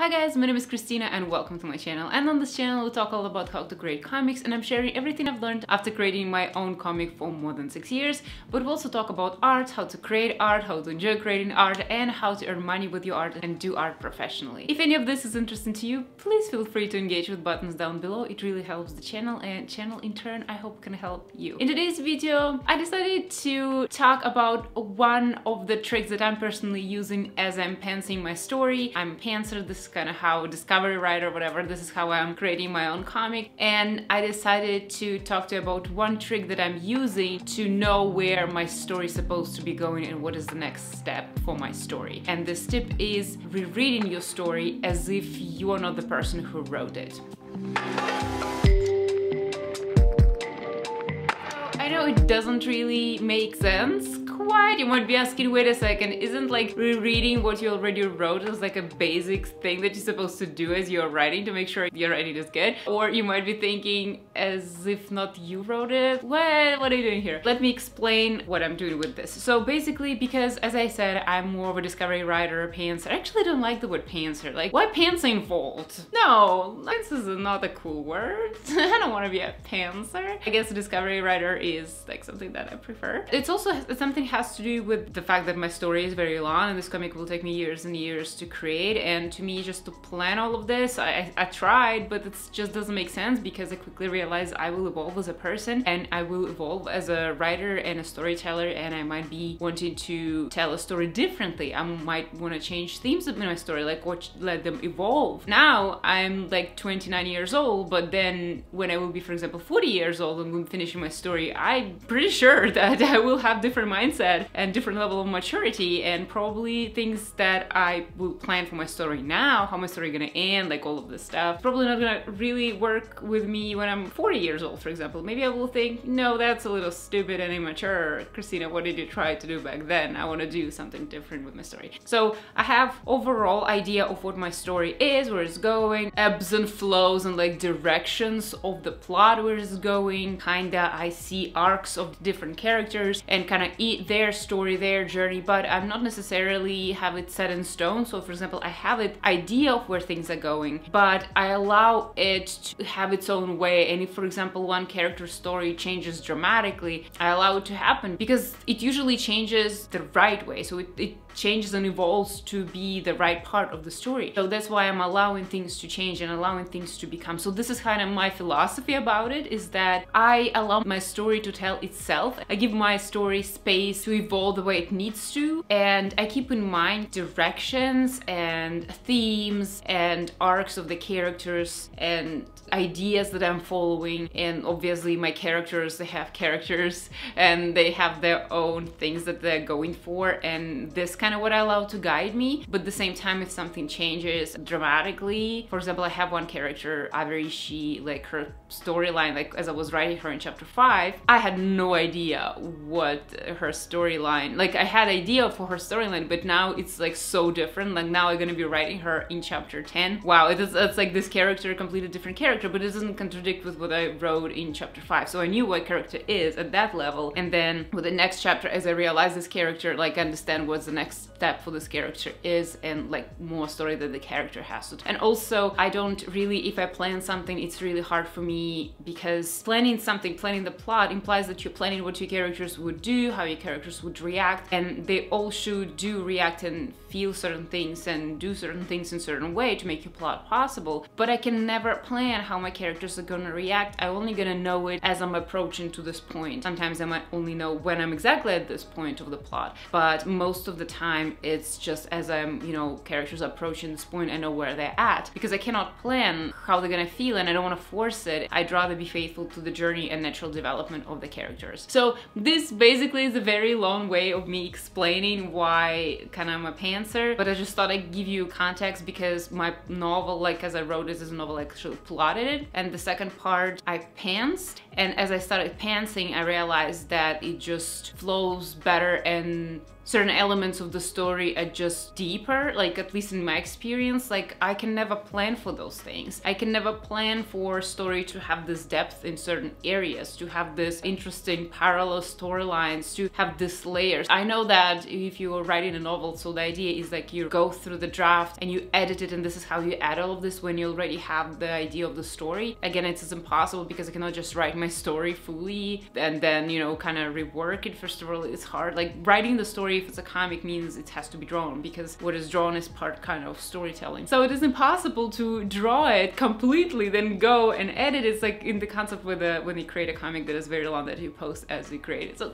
Hi guys, my name is Christina and welcome to my channel. And on this channel we talk all about how to create comics, and I'm sharing everything I've learned after creating my own comic for more than 6 years. But we also talk about art, how to create art, how to enjoy creating art, and how to earn money with your art and do art professionally. If any of this is interesting to you, please feel free to engage with buttons down below. It really helps the channel, and channel in turn I hope can help you. In today's video I decided to talk about one of the tricks that I'm personally using as I'm pantsing my story. I'm a pantser. This is kind of how discovery writer, whatever, this is how I'm creating my own comic, and I decided to talk to you about one trick that I'm using to know where my story is supposed to be going and what is the next step for my story. And this tip is rereading your story as if you are not the person who wrote it. I know it doesn't really make sense quite. You might be asking, wait a second, isn't like rereading what you already wrote is like a basic thing that you're supposed to do as you're writing to make sure your writing is good? Or you might be thinking, as if not you wrote it? What are you doing here? Let me explain what I'm doing with this. So basically, because as I said, I'm more of a discovery writer, pantser. I actually don't like the word pantser. Like, why pantsing fault? No, this is not a cool word. I don't want to be a pantser. I guess a discovery writer is like something that I prefer. It's also something has to do with the fact that my story is very long and this comic will take me years and years to create, and to me just to plan all of this, I tried, but it just doesn't make sense because I quickly realized I will evolve as a person and I will evolve as a writer and a storyteller, and I might be wanting to tell a story differently. I might want to change themes in my story, like let them evolve. Now I'm like 29 years old, but then when I will be, for example, 40 years old and I'm finishing my story, I'm pretty sure that I will have different mindset and different level of maturity, and probably things that I will plan for my story now, how my story gonna end, like all of this stuff, probably not gonna really work with me when I'm 40 years old, for example. Maybe I will think, no, that's a little stupid and immature. Christina, what did you try to do back then? I want to do something different with my story. So I have overall idea of what my story is, where it's going, ebbs and flows and like directions of the plot, where it's going. Kinda I see arcs of different characters and kind of eat their story, their journey, but I'm not necessarily have it set in stone. So for example, I have an idea of where things are going, but I allow it to have its own way. And if, for example, one character's story changes dramatically, I allow it to happen because it usually changes the right way. So it changes and evolves to be the right part of the story. So that's why I'm allowing things to change and allowing things to become. So this is kind of my philosophy about it, is that I allow my story to tell itself. I give my story space to evolve the way it needs to, and I keep in mind directions and themes and arcs of the characters and ideas that I'm following. And obviously my characters, they have characters and they have their own things that they're going for, and this kind of what I allow to guide me. But at the same time, if something changes dramatically, for example, I have one character, Avery, she, like, her storyline, like as I was writing her in chapter 5, I had no idea what her storyline, like I had idea for her storyline, but now it's like so different. Like now I'm gonna be writing her in chapter 10. Wow, it's like this character, a completely different character, but it doesn't contradict with what I wrote in chapter 5. So I knew what character is at that level, and then with the next chapter, as I realize this character, like understand what's the next step for this character is, and like more story that the character has to. And also I don't really, if I plan something, it's really hard for me because planning something, planning the plot implies that you're planning what your characters would do, how your characters would react, and they all should react and feel certain things and do certain things in a certain way to make your plot possible. But I can never plan how my characters are gonna react. I'm only gonna know it as I'm approaching to this point. Sometimes I might only know when I'm exactly at this point of the plot, but most of the time it's just as I'm, you know, characters approaching this point, I know where they're at, because I cannot plan how they're gonna feel and I don't want to force it. I'd rather be faithful to the journey and natural development of the characters. So this basically is a very long way of me explaining why kind of I'm a pantser, but I just thought I'd give you context because my novel, like as I wrote this novel, I actually plotted it, and the second part I pantsed, and as I started pantsing I realized that it just flows better and certain elements of the story are just deeper, like at least in my experience, like I can never plan for those things. I can never plan for a story to have this depth in certain areas, to have this interesting parallel storylines, to have this layers. I know that if you are writing a novel, so the idea is like you go through the draft and you edit it, and this is how you add all of this when you already have the idea of the story. Again, it's impossible because I cannot just write my story fully and then, you know, kind of rework it. First of all, it's hard. Like writing the story, if it's a comic, means it has to be drawn, because what is drawn is part kind of storytelling. So it is impossible to draw it completely, then go and edit. It's like in the concept with when you create a comic that is very long that you post as you create it. So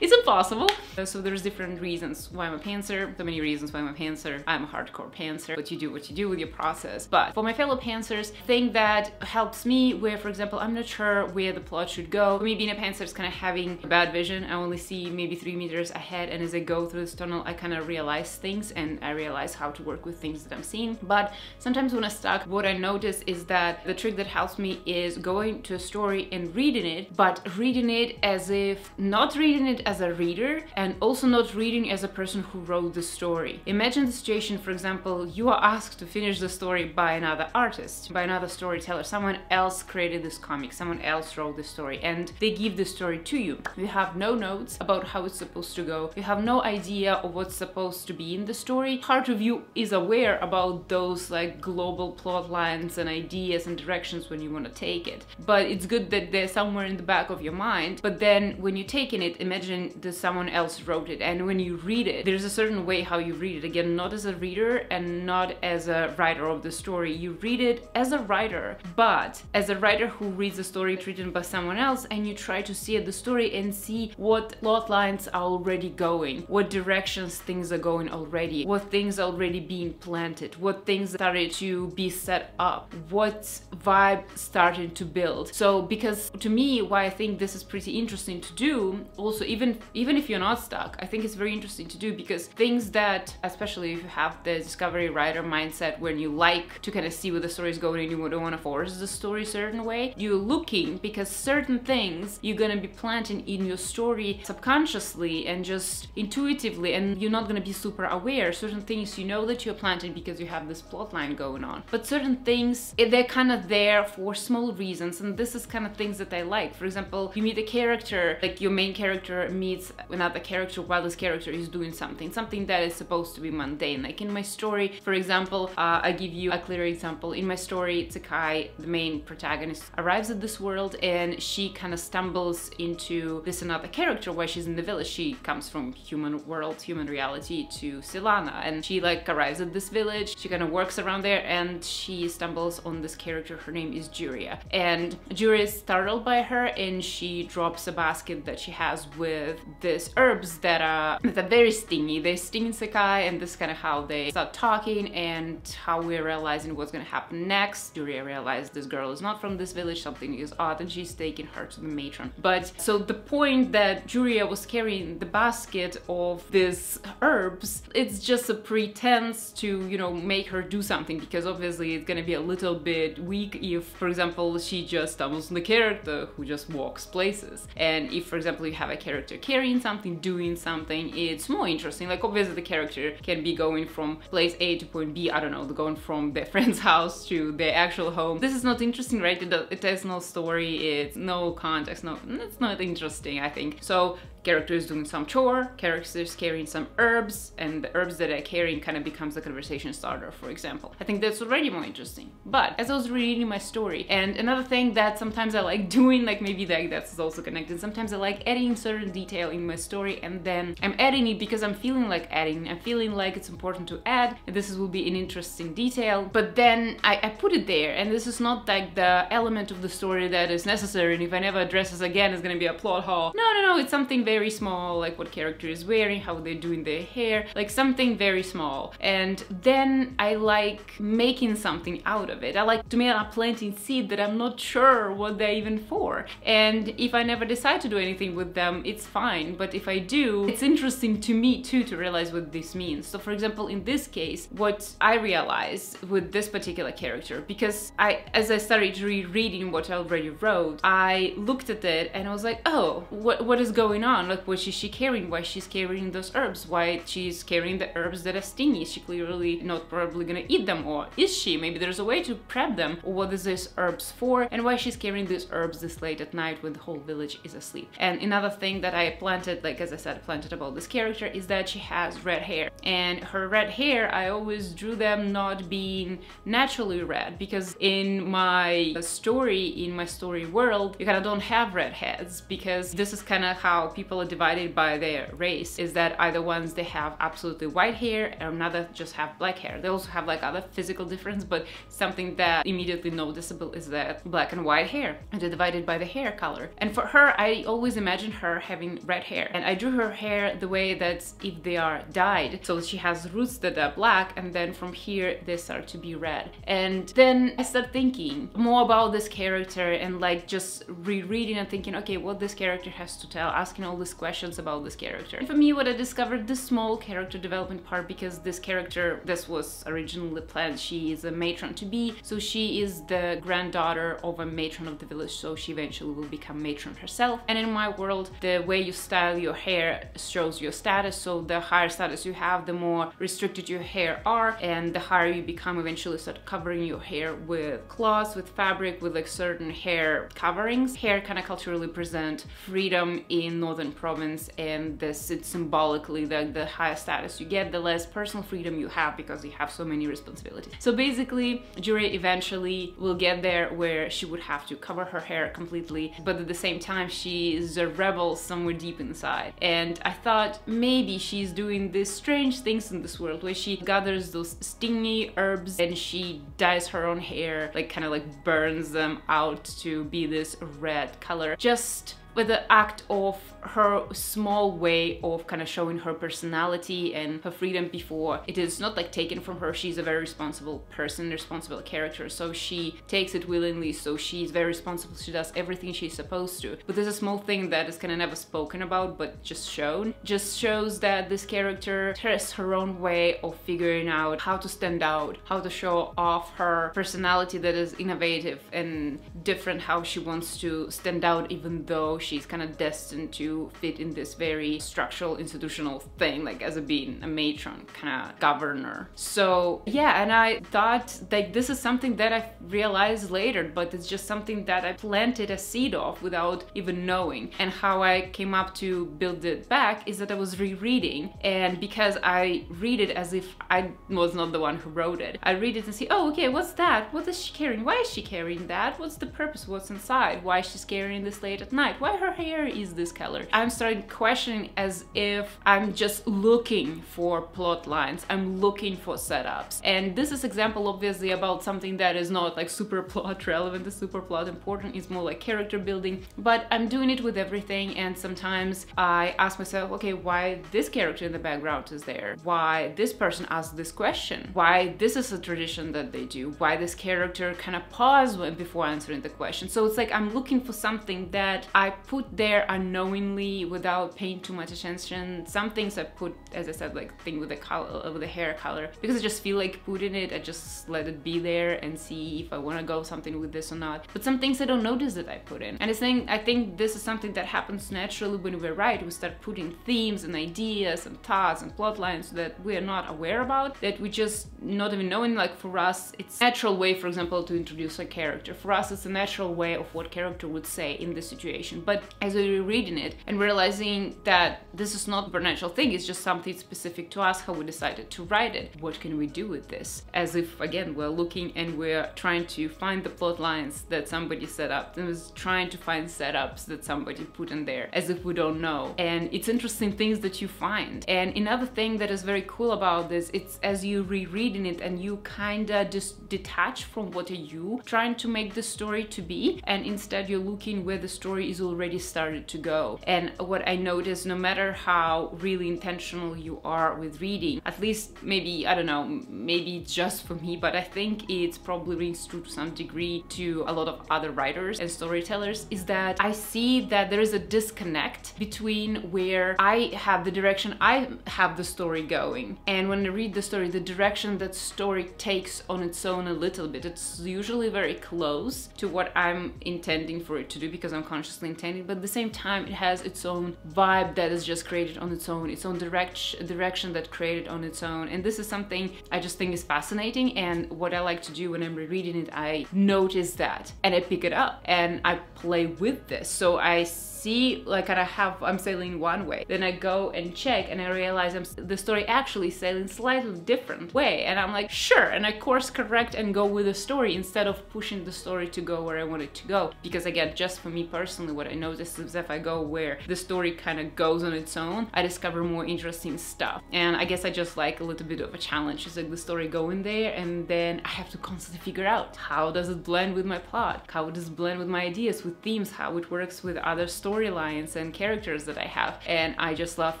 it's impossible. So there's different reasons why I'm a pantser, so many reasons why I'm a pantser. I'm a hardcore pantser, but you do what you do with your process. But for my fellow pantsers, thing that helps me where, for example, I'm not sure where the plot should go. For me, being a pantser is kind of having bad vision. I only see maybe 3 meters ahead, and as I go through this tunnel, I kind of realize things and I realize how to work with things that I'm seeing. But sometimes when I'm stuck, what I notice is that the trick that helps me is going to a story and reading it, but reading it as if not reading it as a reader, and also not reading as a person who wrote the story. Imagine the situation, for example, you are asked to finish the story by another artist, by another storyteller. Someone else created this comic, someone else wrote the story, and they give the story to you. You have no notes about how it's supposed to go. You have no idea of what's supposed to be in the story. Part of you is aware about those like global plot lines and ideas and directions when you want to take it. But it's good that they're somewhere in the back of your mind. But then when you're taking it, imagine that someone else wrote it, and when you read it, there's a certain way how you read it. Again, not as a reader and not as a writer of the story. You read it as a writer, but as a writer who reads a story written by someone else, and you try to see the story and see what plot lines are already going, what directions things are going already, what things are already being planted, what things started to be set up, what vibe started to build. So because to me, why I think this is pretty interesting to do, also even if you're not stuck, I think it's very interesting to do, because things that, especially if you have the discovery writer mindset when you like to kind of see where the story is going and you don't want to force the story a certain way, you're looking because certain things you're gonna be planting in your story subconsciously and just intuitively, and you're not gonna be super aware. Certain things you know that you're planting because you have this plot line going on, but certain things, they're kind of there for small reasons, and this is kind of things that I like. For example, you meet a character, like your main character meets another character while this character is doing something that is supposed to be mundane. Like in my story, for example, I give you a clear example. In my story, Tsukai, the main protagonist, arrives at this world and she kind of stumbles into this another character while she's in the village. She comes from human world, human reality to Silana, and she like arrives at this village, she kind of works around there, and she stumbles on this character. Her name is Juria, and Juria is startled by her, and she drops a basket that she has with these herbs that are very stingy. They sting Tsukai, and this is kind of how they start talking and how we're realizing what's gonna happen next. Juria realizes this girl is not from this village, something is odd, and she's taking her to the matron. But so the point that Juria was carrying the basket of these herbs, it's just a pretense to, you know, make her do something, because obviously it's gonna be a little bit weak if, for example, she just stumbles on the character who just walks places. And if, for example, you have a character carrying something, doing something, it's more interesting. Like obviously the character can be going from place A to point B, I don't know, going from their friend's house to their actual home. This is not interesting, right? It has no story, it's no context, it's not interesting, I think. So character is doing some chore, characters carrying some herbs, and the herbs that are carrying kind of becomes a conversation starter, for example. I think that's already more interesting. But as I was reading my story, and another thing that sometimes I like doing, like maybe that's also connected, sometimes I like adding certain detail in my story, and then I'm adding it because I'm feeling like adding, I'm feeling like it's important to add, and this will be an interesting detail, but then I put it there, and this is not like the element of the story that is necessary, and if I never address this again, it's gonna be a plot hole. No, it's something very small, like what character is wearing, how they're doing their hair, like something very small. And then I like making something out of it. I like to me I'm planting seed that I'm not sure what they're even for. And if I never decide to do anything with them, it's fine. But if I do, it's interesting to me too to realize what this means. So for example, in this case, what I realized with this particular character, because as I started rereading what I already wrote, I looked at it and I was like, oh, what is going on? Like, what is she carrying? Why she's she's carrying those herbs, why she's carrying the herbs that are stingy. She clearly not probably gonna eat them, or is she? Maybe there's a way to prep them, or what is this herbs for, and why she's carrying these herbs this late at night when the whole village is asleep. And another thing that I planted, like as I said, planted about this character is that she has red hair, and her red hair, I always drew them not being naturally red, because in my story world, you kind of don't have redheads, because this is kind of how people are divided by their race, is that either ones they have absolutely white hair, or another just have black hair. They also have like other physical difference, but something that immediately noticeable is that black and white hair, and they're divided by the hair color. And for her, I always imagined her having red hair, and I drew her hair the way that if they are dyed, so she has roots that are black, and then from here they start to be red. And then I started thinking more about this character, and like just rereading and thinking, okay, what this character has to tell, asking all these questions about this character. And for me, what I discovered, this small character development part, because this character, this was originally planned, she is a matron to be, so she is the granddaughter of a matron of the village, so she eventually will become matron herself. And in my world, the way you style your hair shows your status, so the higher status you have, the more restricted your hair are, and the higher you become, eventually start covering your hair with cloths, with fabric, with like certain hair coverings. Hair kind of culturally present freedom in Northern Province, and this, it's symbolically the higher status you get, the less personal freedom you have, because you have so many responsibilities. So basically, Juri eventually will get there where she would have to cover her hair completely, but at the same time, she is a rebel somewhere deep inside. And I thought maybe she's doing these strange things in this world, where she gathers those stingy herbs and she dyes her own hair, like kind of like burns them out to be this red color, just with the act of her small way of kind of showing her personality and her freedom before it is not like taken from her. She's a very responsible person, responsible character, so she takes it willingly, so she's very responsible, she does everything she's supposed to. But there's a small thing that is kind of never spoken about but just shown, just shows that this character has her own way of figuring out how to stand out, how to show off her personality that is innovative and different, how she wants to stand out even though she's kind of destined to fit in this very structural institutional thing, like as a being a matron, kind of governor. So yeah, and I thought like this is something that I realized later, but it's just something that I planted a seed of without even knowing. And how I came up to build it back is that I was rereading, and because I read it as if I was not the one who wrote it, I read it and see, oh okay, what's that? What is she carrying? Why is she carrying that? What's the purpose? What's inside? Why she's carrying this late at night? Why her hair is this color? I'm starting questioning as if I'm just looking for plot lines, I'm looking for setups. And this is example obviously about something that is not like super plot relevant, the super plot important, it's more like character building, but I'm doing it with everything. And sometimes I ask myself, okay, why this character in the background is there? Why this person asked this question? Why this is a tradition that they do? Why this character kind of paused before answering the question? So it's like I'm looking for something that I put there unknowingly without paying too much attention. Some things I put, as I said, like thing with the color, with the hair color, because I just feel like putting it, I just let it be there and see if I want to go something with this or not. But some things I don't notice that I put in. And I think this is something that happens naturally when we write. We start putting themes and ideas and thoughts and plot lines that we are not aware about, that we just not even knowing. Like for us, it's a natural way, for example, to introduce a character. For us, it's a natural way of what character would say in this situation. But as we're reading it and realizing that this is not a supernatural thing, it's just something specific to us, how we decided to write it. What can we do with this? As if, again, we're looking and we're trying to find the plot lines that somebody set up, and was trying to find setups that somebody put in there, as if we don't know. And it's interesting things that you find. And another thing that is very cool about this, it's as you rereading it and you kinda just detach from what are you trying to make the story to be, and instead you're looking where the story is already started to go. And what I noticed, no matter how really intentional you are with reading, at least maybe, I don't know, maybe it's just for me, but I think it's probably rings true to some degree to a lot of other writers and storytellers, is that I see that there is a disconnect between where I have the direction I have the story going, and when I read the story, the direction that story takes on its own a little bit. It's usually very close to what I'm intending for it to do, because I'm consciously intending fascinating, but at the same time it has its own vibe that is just created on its own direction that created on its own. And this is something I just think is fascinating, and what I like to do when I'm rereading it, I notice that and I pick it up and I play with this. So I see, like, I'm sailing one way, then I go and check and I realize the story actually sailing slightly different way, and I'm like, sure, and I course correct and go with the story instead of pushing the story to go where I want it to go. Because again, just for me personally, what I noticed is if I go where the story kind of goes on its own, I discover more interesting stuff. And I guess I just like a little bit of a challenge. It's like the story going there, and then I have to constantly figure out, how does it blend with my plot? How does it blend with my ideas, with themes, how it works with other storylines and characters that I have. And I just love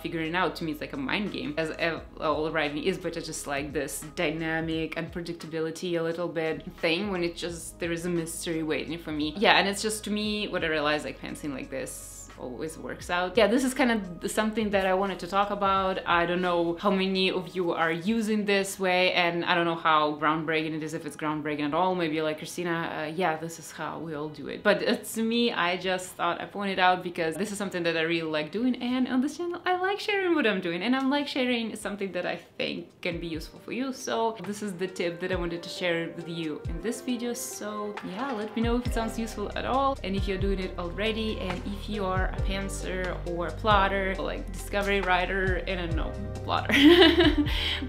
figuring out. To me, it's like a mind game, as all writing is, but I just like this dynamic unpredictability a little bit thing when it just, there is a mystery waiting for me. Yeah, and it's just, to me, what I realized, like, pantsing like this always works out. Yeah, this is kind of something that I wanted to talk about. I don't know how many of you are using this way, and I don't know how groundbreaking it is, if it's groundbreaking at all. Maybe like Christina, yeah, this is how we all do it. But to me, I just thought I pointed out because this is something that I really like doing, and on this channel I like sharing what I'm doing, and I'm like sharing something that I think can be useful for you. So this is the tip that I wanted to share with you in this video. So yeah, let me know if it sounds useful at all, and if you're doing it already, and if you are a pantser or a plotter, or like discovery writer, and I don't know, plotter.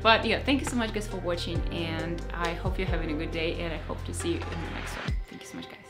But yeah, thank you so much guys for watching, and I hope you're having a good day, and I hope to see you in the next one. Thank you so much guys.